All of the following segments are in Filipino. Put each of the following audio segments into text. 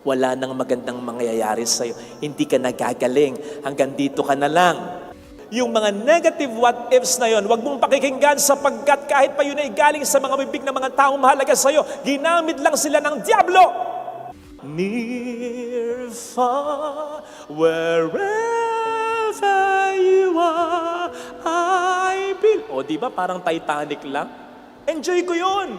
wala nang magandang mangyayari sa'yo. Hindi ka nagagaling. Hanggang dito ka na lang. Yung mga negative what-ifs na yon, huwag mong pakikinggan sapagkat kahit pa yun ay galing sa mga bibig ng mga taong mahalaga sa'yo, ginamit lang sila ng diablo. Near, far, wherever you are, I will. O diba parang Titanic lang? Enjoy ko yun.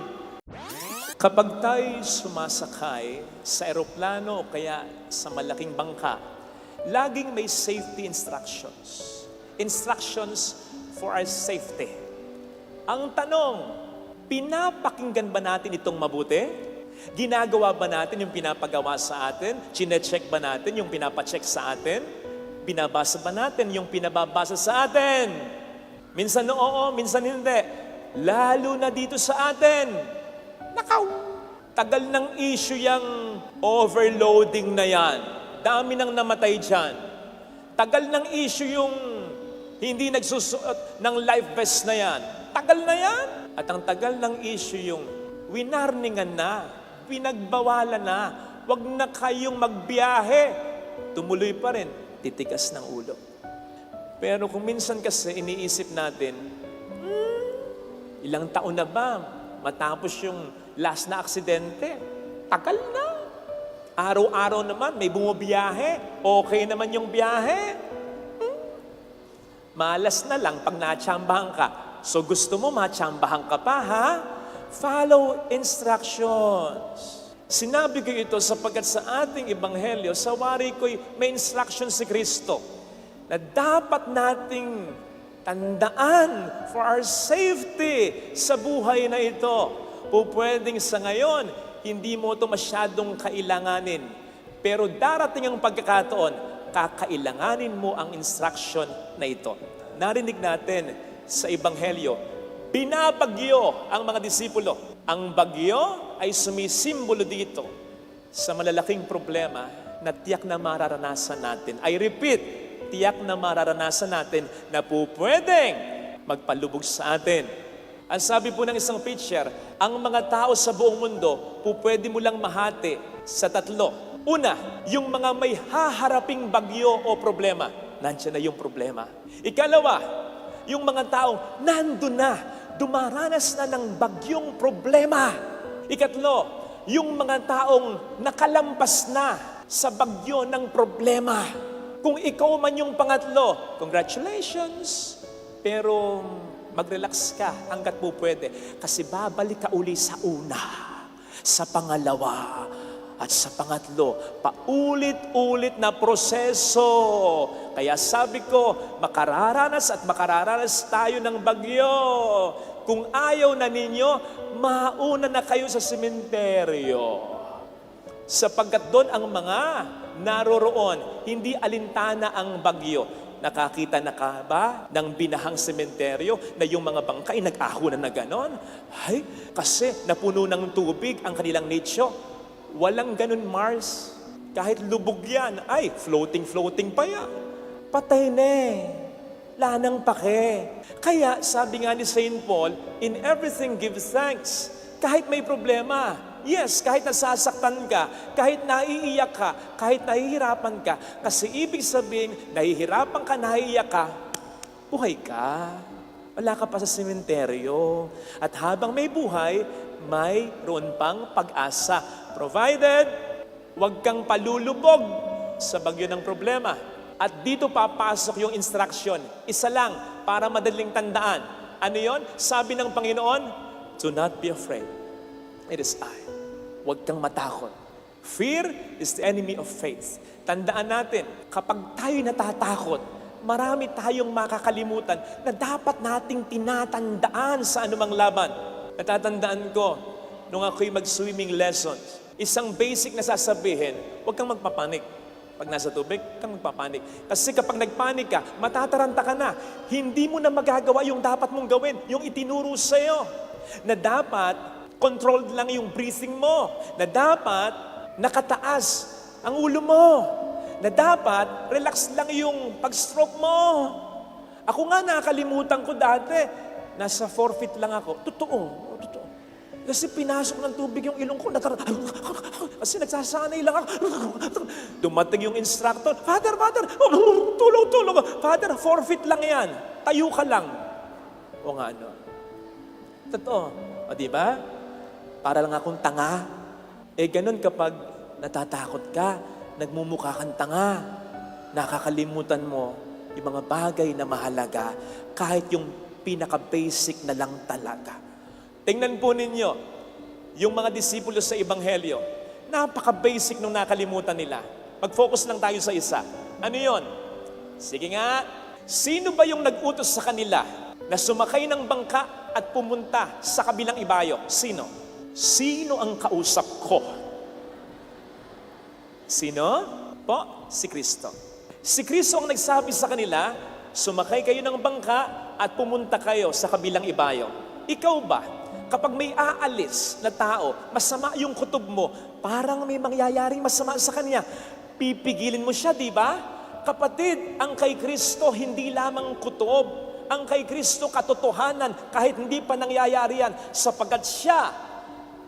Kapag tayo sumasakay sa eroplano o kaya sa malaking bangka, laging may safety instructions. Instructions for our safety. Ang tanong, pinapakinggan ba natin itong mabuti? Ginagawa ba natin yung pinapagawa sa atin? Chine-check ba natin yung pinapacheck sa atin? Binabasa ba natin yung pinababasa sa atin? Minsan oo, minsan hindi. Lalo na dito sa atin. Nakaw! Tagal ng issue yung overloading na yan. Dami nang namatay dyan. Tagal ng issue yung hindi nagsusuot ng life vest na yan. Tagal na yan. At ang tagal ng issue yung winarningan na, pinagbawalan na, wag na kayong magbiyahe. Tumuloy pa rin, titigas ng ulo. Pero kung minsan kasi iniisip natin, ilang taon na ba matapos yung last na aksidente? Tagal na. Araw-araw naman may bumabiyahe. Okay naman yung biyahe. Malas na lang pag natsambahan ka. So gusto mo matsambahan ka pa, ha? Follow instructions. Sinabi ko ito sapagkat sa ating ebanghelyo, sa wari ko'y may instruction si Kristo na dapat nating tandaan for our safety sa buhay na ito. Pupwedeng sa ngayon, hindi mo ito masyadong kailanganin. Pero darating ang pagkakataon, kakailanganin mo ang instruction na ito. Narinig natin sa Ebanghelyo, binabagyo ang mga disipulo. Ang bagyo ay sumisimbolo dito sa malalaking problema na tiyak na mararanasan natin. I repeat, tiyak na mararanasan natin na pupwedeng magpalubog sa atin. Ang sabi po ng isang preacher, ang mga tao sa buong mundo, pupwede mo lang mahati sa tatlo. Una, yung mga may haharaping bagyo o problema. Nandiyan na yung problema. Ikalawa, yung mga taong nandun na, dumaranas na ng bagyong problema. Ikatlo, yung mga taong nakalampas na sa bagyo ng problema. Kung ikaw man yung pangatlo, congratulations. Pero mag-relax ka hanggat po pwede. Kasi babalik ka uli sa una, sa pangalawa, at sa pangatlo, paulit-ulit na proseso. Kaya sabi ko, makararanas tayo ng bagyo. Kung ayaw na ninyo, mauna na kayo sa sementeryo. Sapagkat doon ang mga naroroon, hindi alintana ang bagyo. Nakakita na ka ba ng binahang sementeryo na yung mga bangkay nag-ahunan na ganon? Ay, kasi napuno ng tubig ang kanilang nicho. Walang ganun, Mars. Kahit lubog yan, ay, floating pa yan. Patay na eh. Lanang pake. Kaya, sabi nga ni St. Paul, in everything give thanks. Kahit may problema, yes, kahit nasasaktan ka, kahit naiiyak ka, kahit nahihirapan ka, kasi ibig sabihin, nahihirapan ka, naiiyak ka, buhay ka. Wala ka pa sa sementeryo. At habang may buhay, mayroon pang pag-asa. Provided, huwag kang palulubog sa bagyo ng problema. At dito papasok yung instruction. Isa lang para madaling tandaan. Ano yon? Sabi ng Panginoon, do not be afraid. It is I. Huwag kang matakot. Fear is the enemy of faith. Tandaan natin, kapag tayo natatakot, marami tayong makakalimutan na dapat nating tinatandaan sa anumang laban. Natatandaan ko, nung ako'y mag-swimming lessons, isang basic na sasabihin, huwag kang magpapanik. Pag nasa tubig, kang magpapanik. Kasi kapag nagpanik ka, matataranta ka na. Hindi mo na magagawa yung dapat mong gawin, yung itinuro sa'yo. Na dapat, controlled lang yung breathing mo. Na dapat, nakataas ang ulo mo. Na dapat, relax lang yung pag-stroke mo. Ako nga nakalimutan ko dati, nasa 4 feet lang ako. Totoo. Kasi pinasok ng tubig yung ilong ko. Kasi nagsasanay lang ako. Dumating yung instructor, Father, tulong. Father, 4 feet lang yan. Tayo ka lang. O nga, ano? Totoo. O diba? Para lang akong tanga. Ganun kapag natatakot ka, nagmumukha kang tanga, nakakalimutan mo yung mga bagay na mahalaga, kahit yung pinaka-basic na lang talaga. Tingnan po ninyo, yung mga disipulo sa Ebanghelyo, napaka-basic nung nakalimutan nila. Mag-focus lang tayo sa isa. Ano yon? Sige nga, sino ba yung nag-utos sa kanila na sumakay ng bangka at pumunta sa kabilang ibayo? Sino? Sino ang kausap ko? Sino? Po, si Kristo. Si Kristo ang nagsabi sa kanila, sumakay kayo ng bangka at pumunta kayo sa kabilang ibayo. Ikaw ba, kapag may aalis na tao, masama yung kutob mo, parang may mangyayaring masama sa kanya, pipigilin mo siya, di ba? Kapatid, ang kay Kristo hindi lamang kutob, ang kay Kristo katotohanan, kahit hindi pa nangyayari yan, sapagkat siya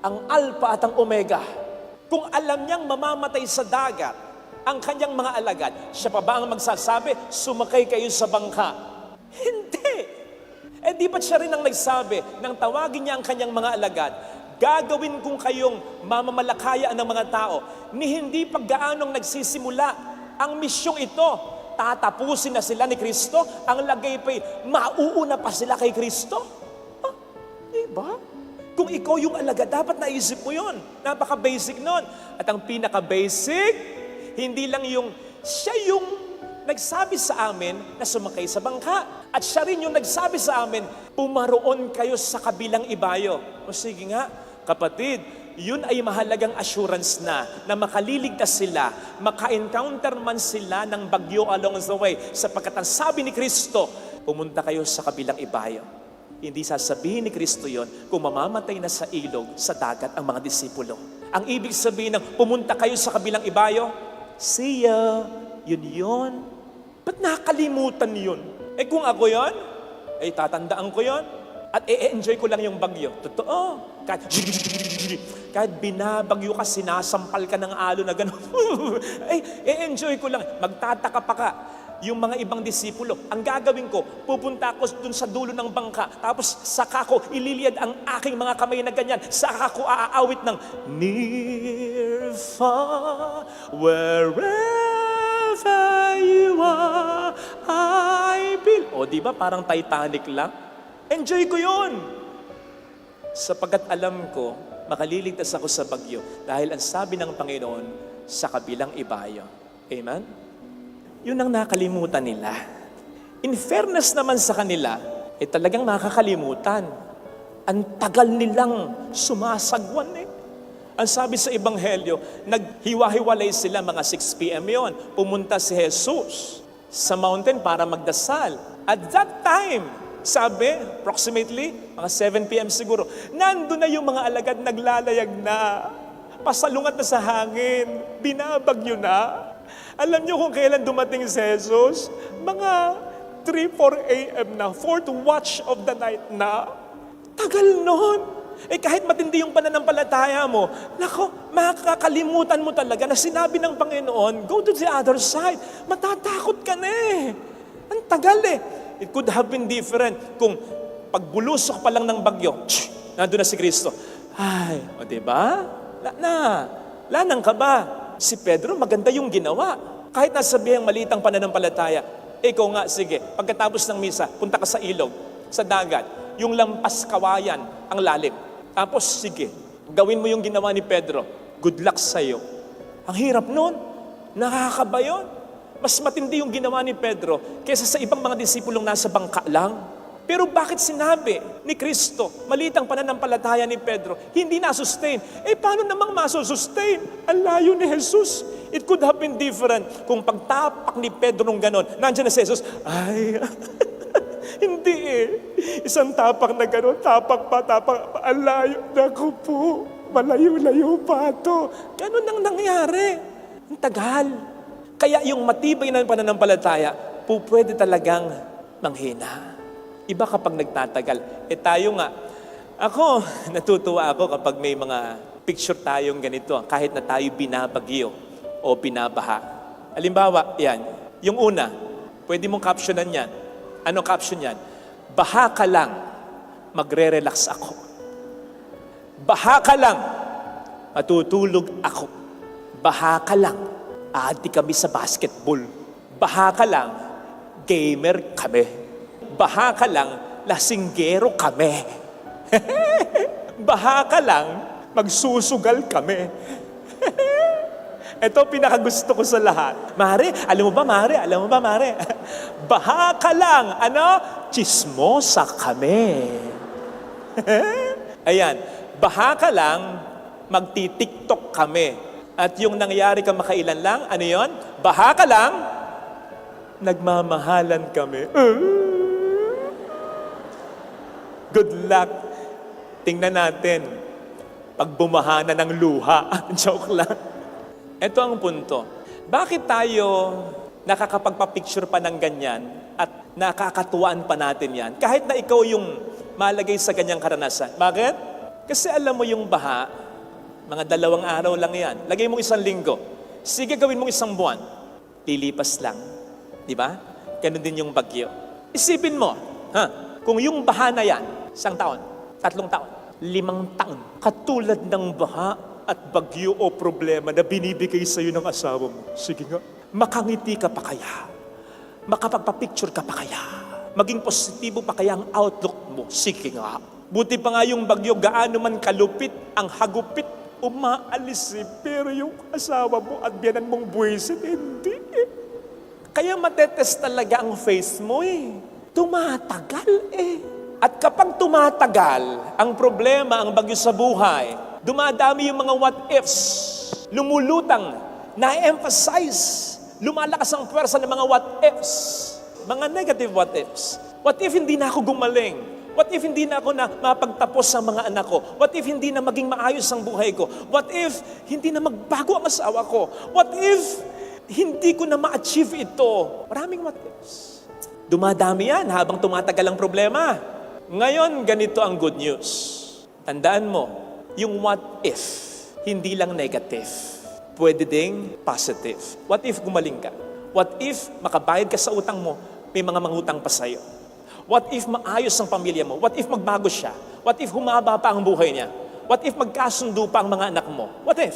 ang Alpha at ang Omega. Kung alam niyang mamamatay sa dagat ang kanyang mga alagad, siya pa ba ang magsasabi, sumakay kayo sa bangka? Hindi. Di ba't siya rin ang nagsabi nang tawagin niya ang kanyang mga alagad, gagawin kong kayong mamamalakaya ng mga tao, ni hindi paggaanong nagsisimula ang misyong ito, tatapusin na sila ni Kristo, ang lagay pa'y mauuna pa sila kay Kristo? Diba? Kung ikaw yung alagad, dapat naisip mo yun. Napaka-basic nun. At ang pinaka-basic, hindi lang yung siya yung nagsabi sa amin na sumakay sa bangka. At siya rin yung nagsabi sa amin, pumaroon kayo sa kabilang ibayo. O sige nga, kapatid, yun ay mahalagang assurance na makaliligtas sila, maka-encounter man sila ng bagyo along the way. Sapagkat ang sabi ni Kristo, pumunta kayo sa kabilang ibayo. Hindi sasabihin ni Kristo yon kung mamamatay na sa ilog, sa dagat ang mga disipulo. Ang ibig sabihin ng pumunta kayo sa kabilang ibayo, see ya, yun. Ba't nakalimutan yun? Kung ako yon, tatandaan ko yon at enjoy ko lang yung bagyo. Totoo. Kahit binabagyo ka, sinasampal ka ng alo na gano'n. Enjoy ko lang. Magtataka pa ka. Yung mga ibang disipulo, ang gagawin ko, pupunta ako dun sa dulo ng bangka, tapos saka ko ililiyad ang aking mga kamay na ganyan, saka ko aaawit ng near, far, wherever you are, I will. O diba parang Titanic lang? Enjoy ko yun. Sapagkat alam ko, makaliligtas ako sa bagyo dahil ang sabi ng Panginoon, sa kabilang ibayo. Amen? Yun ang nakalimutan nila. In fairness naman sa kanila, talagang nakakalimutan. Ang tagal nilang sumasagwan Ang sabi sa Ebanghelyo, naghiwa-hiwalay sila mga 6 p.m. yon. Pumunta si Jesus sa mountain para magdasal. At that time, sabi, approximately, mga 7 p.m. siguro, nandun na yung mga alagad naglalayag na. Pasalungat na sa hangin, binabagyo na. Alam niyo kung kailan dumating si Jesus? Mga 3-4 a.m. na, 4th watch of the night na. Tagal nun. Kahit matindi yung pananampalataya mo, nako, makakalimutan mo talaga na sinabi ng Panginoon, go to the other side. Matatakot ka na Ang tagal It could have been different kung pagbulusok pa lang ng bagyo, nandun na si Kristo. Ay, diba? Lanang ka ba? Si Pedro, maganda yung ginawa. Kahit nasabi ang malitang pananampalataya, ikaw nga, sige, pagkatapos ng misa, punta ka sa ilog, sa dagat, yung lampas kawayan, ang lalim. Tapos, sige, gawin mo yung ginawa ni Pedro. Good luck sa'yo. Ang hirap nun. Nakakaba yun. Mas matindi yung ginawa ni Pedro kaysa sa ibang mga disipulong nasa bangka lang. Pero bakit sinabi ni Kristo, malitang pananampalataya ni Pedro, hindi na-sustain? Paano namang masustain? Ang layo ni Jesus. It could have been different kung pagtapak ni Pedro nung ganon, nandiyan na si Jesus, hindi Isang tapak na ganon, tapak pa, ang layo. Naku po, malayo-layo pa ito. Ganon ang nangyari. Ang tagal. Kaya yung matibay na pananampalataya, pwede talagang manghina. Iba kapag nagtatagal. Tayo nga, Ako, natutuwa ako kapag may mga picture tayong ganito, kahit na tayo binabagyo o binabaha. Halimbawa, yan. Yung una, pwede mong captionan yan. Ano caption yan? Baha ka lang, magre-relax ako. Baha ka lang, matutulog ako. Baha ka lang, aadi kami sa basketball. Baha ka lang, gamer kami. Baha ka lang, lasinggero kami. Baha ka lang, magsusugal kami. Ito pinakagusto ko sa lahat. Mare, alam mo ba, Mare? Baha ka lang, chismosa kami. Ayan, baha ka lang, magti-TikTok kami. At yung nangyari kamakailan lang, ano yon? Baha ka lang, nagmamahalan kami. Good luck. Tingnan natin. Pag bumaha na ng luha. Joke lang. Ito ang punto. Bakit tayo nakakapagpa-picture pa ng ganyan at nakakatuwaan pa natin yan? Kahit na ikaw yung malagay sa ganyang karanasan. Bakit? Kasi alam mo yung baha, mga 2 araw lang yan. Lagay mo 1 linggo. Sige, gawin mo 1 buwan. Lilipas lang. Di ba? Ganun din yung bagyo. Isipin mo, kung yung baha na yan, 1 taon, 3 taon, 5 taon, katulad ng baha at bagyo o problema na binibigay sa iyo ng asawa mo. Sige nga, makangiti ka pa kaya? Makapagpa-picture ka pa kaya? Maging positibo pa kaya ang outlook mo? Sige nga. Buti pa nga yung bagyo, gaano man kalupit, ang hagupit, umaalis pero yung asawa mo at biyanan mong buwisit, hindi Kaya matetest talaga ang face mo Tumatagal At kapag tumatagal, ang problema, ang bagyo sa buhay, dumadami yung mga what ifs, lumulutang, na-emphasize, lumalakas ang pwersa ng mga what ifs, mga negative what ifs. What if hindi na ako gumaling? What if hindi na ako na mapagtapos sa mga anak ko? What if hindi na maging maayos ang buhay ko? What if hindi na magbago ang asawa ko? What if hindi ko na ma-achieve ito? Maraming what ifs. Dumadami yan habang tumatagal ang problema. Ngayon, ganito ang good news. Tandaan mo, yung what if, hindi lang negative. Pwede ding positive. What if gumaling ka? What if makabayad ka sa utang mo, may mga mangutang pa sa'yo? What if maayos ang pamilya mo? What if magbago siya? What if humaba pa ang buhay niya? What if magkasundo pa ang mga anak mo? What if?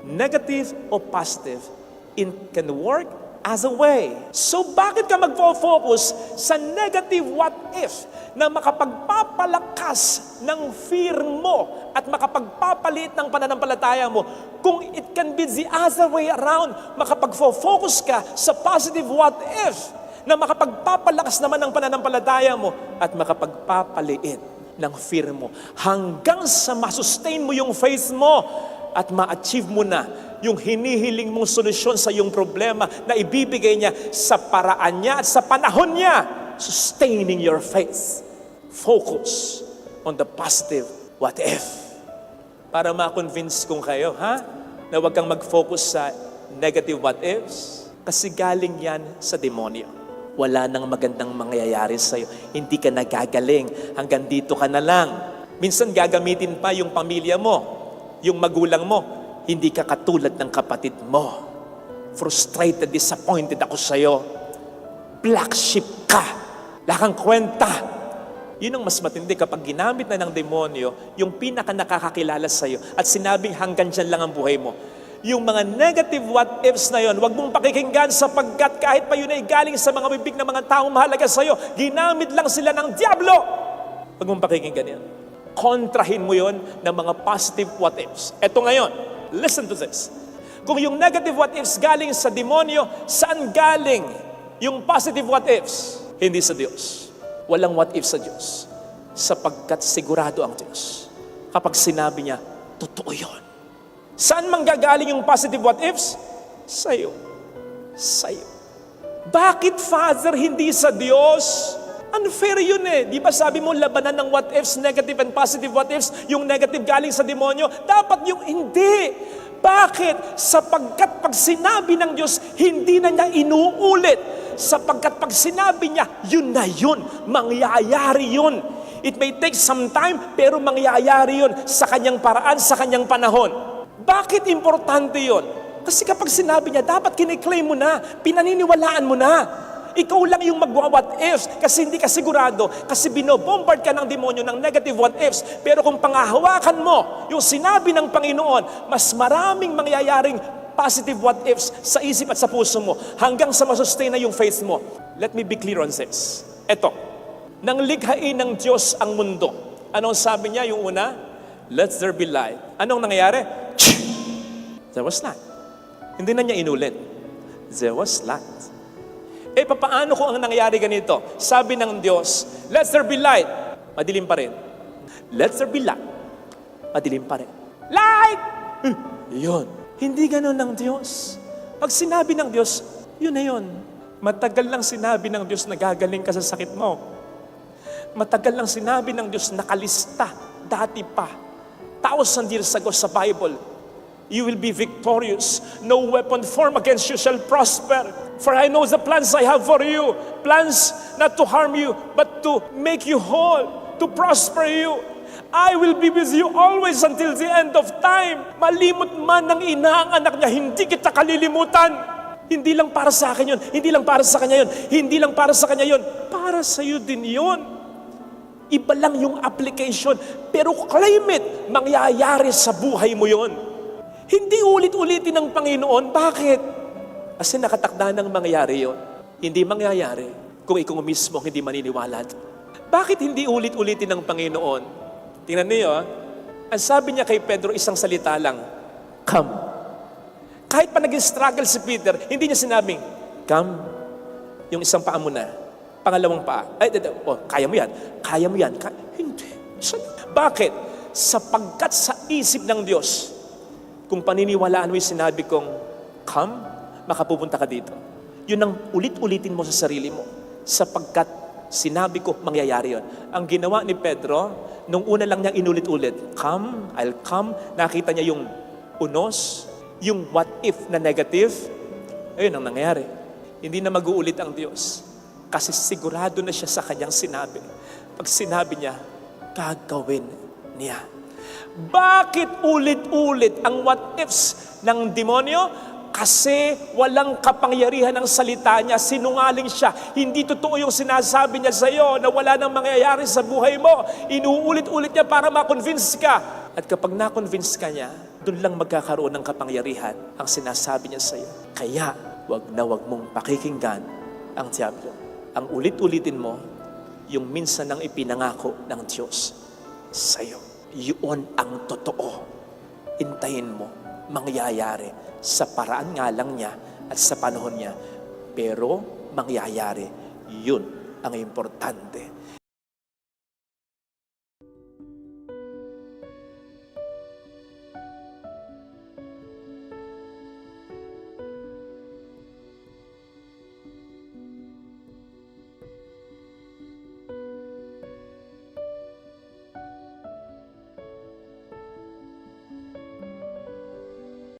Negative o positive, it can work as a way. So bakit ka magfo-focus sa negative what if na makapagpapalakas ng fear mo at makapagpapalit ng pananampalataya mo kung it can be the other way around, makapag-focus ka sa positive what if na makapagpapalakas naman ng pananampalataya mo at makapagpapaliit ng fear mo hanggang sa masustain mo yung faith mo at ma-achieve mo na yung hinihiling mong solusyon sa iyong problema na ibibigay niya sa paraan niya at sa panahon niya. Sustaining your faith. Focus on the positive what if. Para ma-convince kong kayo, na huwag kang mag-focus sa negative what ifs kasi galing yan sa demonyo. Wala nang magandang mangyayari sa'yo. Hindi ka nagagaling. Hanggang dito ka na lang. Minsan gagamitin pa yung pamilya mo, yung magulang mo. Hindi ka katulad ng kapatid mo. Frustrated, disappointed ako sa'yo. Black sheep ka. Wala kang kwenta. Yun ang mas matindi kapag ginamit na ng demonyo yung pinaka nakakakilala sa'yo at sinabing hanggang dyan lang ang buhay mo. Yung mga negative what ifs na yun, huwag mong pakikinggan sapagkat kahit pa yun ay galing sa mga bibig ng mga taong mahalaga sa'yo, ginamit lang sila ng diablo. Huwag mong pakikinggan yan. Kontrahin mo yun ng mga positive what ifs. Eto ngayon, listen to this. Kung yung negative what ifs galing sa demonyo, saan galing yung positive what ifs? Hindi sa Diyos. Walang what if sa Diyos. Sapagkat sigurado ang Diyos. Kapag sinabi niya, totoo yun. Saan manggagaling yung positive what ifs? Sa'yo. Sa'yo. Bakit, Father, hindi sa Diyos? Unfair yun Di ba sabi mo, labanan ng what ifs, negative and positive what ifs, yung negative galing sa demonyo, dapat yung hindi. Bakit? Sapagkat pag sinabi ng Diyos, hindi na niya inuulit. Sapagkat pag sinabi niya, yun na yun, mangyayari yun. It may take some time, pero mangyayari yun sa kanyang paraan, sa kanyang panahon. Bakit importante yun? Kasi kapag sinabi niya, dapat kiniklaim mo na, pinaniniwalaan mo na. Ikaw lang yung magwa-what ifs kasi hindi ka sigurado, kasi binobombard ka ng demonyo ng negative what ifs. Pero kung pangahawakan mo yung sinabi ng Panginoon, mas maraming mangyayaring positive what ifs sa isip at sa puso mo hanggang sa masustain na yung faith mo. Let me be clear on this. Eto, nang likhain ng Diyos ang mundo, anong sabi niya yung una? Let there be light. Anong nangyayari? There was light. Hindi na niya inulit. There was light. Papaano kung ang nangyayari ganito? Sabi ng Diyos, let there be light. Madilim pa rin. Let there be light. Madilim pa rin. Light! Yun. Hindi ganun ng Diyos. Pag sinabi ng Diyos, yun na yun. Matagal lang sinabi ng Diyos na gagaling ka sa sakit mo. Matagal lang sinabi ng Diyos nakalista, dati pa. 1,000 years ago sa Bible, you will be victorious. No weapon formed against you shall prosper. For I know the plans I have for you. Plans not to harm you, but to make you whole, to prosper you. I will be with you always until the end of time. Malimot man ng ina ang anak niya, hindi kita kalilimutan. Hindi lang para sa akin yun, hindi lang para sa kanya yun, hindi lang para sa kanya yun, para sa iyo din yun. Iba lang yung application, pero claim it, mangyayari sa buhay mo yun. Hindi ulit-ulitin ng Panginoon. Bakit? Kasi nakatakda ng mangyayari yun. Hindi mangyayari kung ikaw mismo hindi maniniwala. Bakit hindi ulit-ulitin ng Panginoon? Tingnan niyo, ang sabi niya kay Pedro, isang salita lang, come. Kahit pa naging struggle si Peter, hindi niya sinabing, come, yung isang paa mo na, pangalawang paa, kaya mo yan, kaya mo yan. Hindi. Bakit? Sapagkat sa isip ng Diyos, kung paniniwalaan mo yung sinabi kong, come, makapupunta ka dito. Yun ang ulit-ulitin mo sa sarili mo. Sapagkat sinabi ko, mangyayari yun. Ang ginawa ni Pedro, nung una lang niyang inulit-ulit, come, I'll come, nakita niya yung unos, yung what if na negative, ayun ang nangyayari. Hindi na mag-uulit ang Diyos. Kasi sigurado na siya sa kanyang sinabi. Pag sinabi niya, gagawin niya. Bakit ulit-ulit ang what ifs ng demonyo? Kasi walang kapangyarihan ng salita niya, sinungaling siya. Hindi totoo yung sinasabi niya sa iyo na wala nang mangyayari sa buhay mo. Inuulit-ulit niya para ma-convince ka. At kapag na-convince ka niya, doon lang magkakaroon ng kapangyarihan ang sinasabi niya sa iyo. Kaya, wag na wag mong pakikinggan ang diablo. Ang ulit-ulitin mo, yung minsan nang ipinangako ng Diyos sa iyo. Yun ang totoo. Intayin mo, mangyayari sa paraan nga lang niya at sa panahon niya. Pero mangyayari, yun ang importante.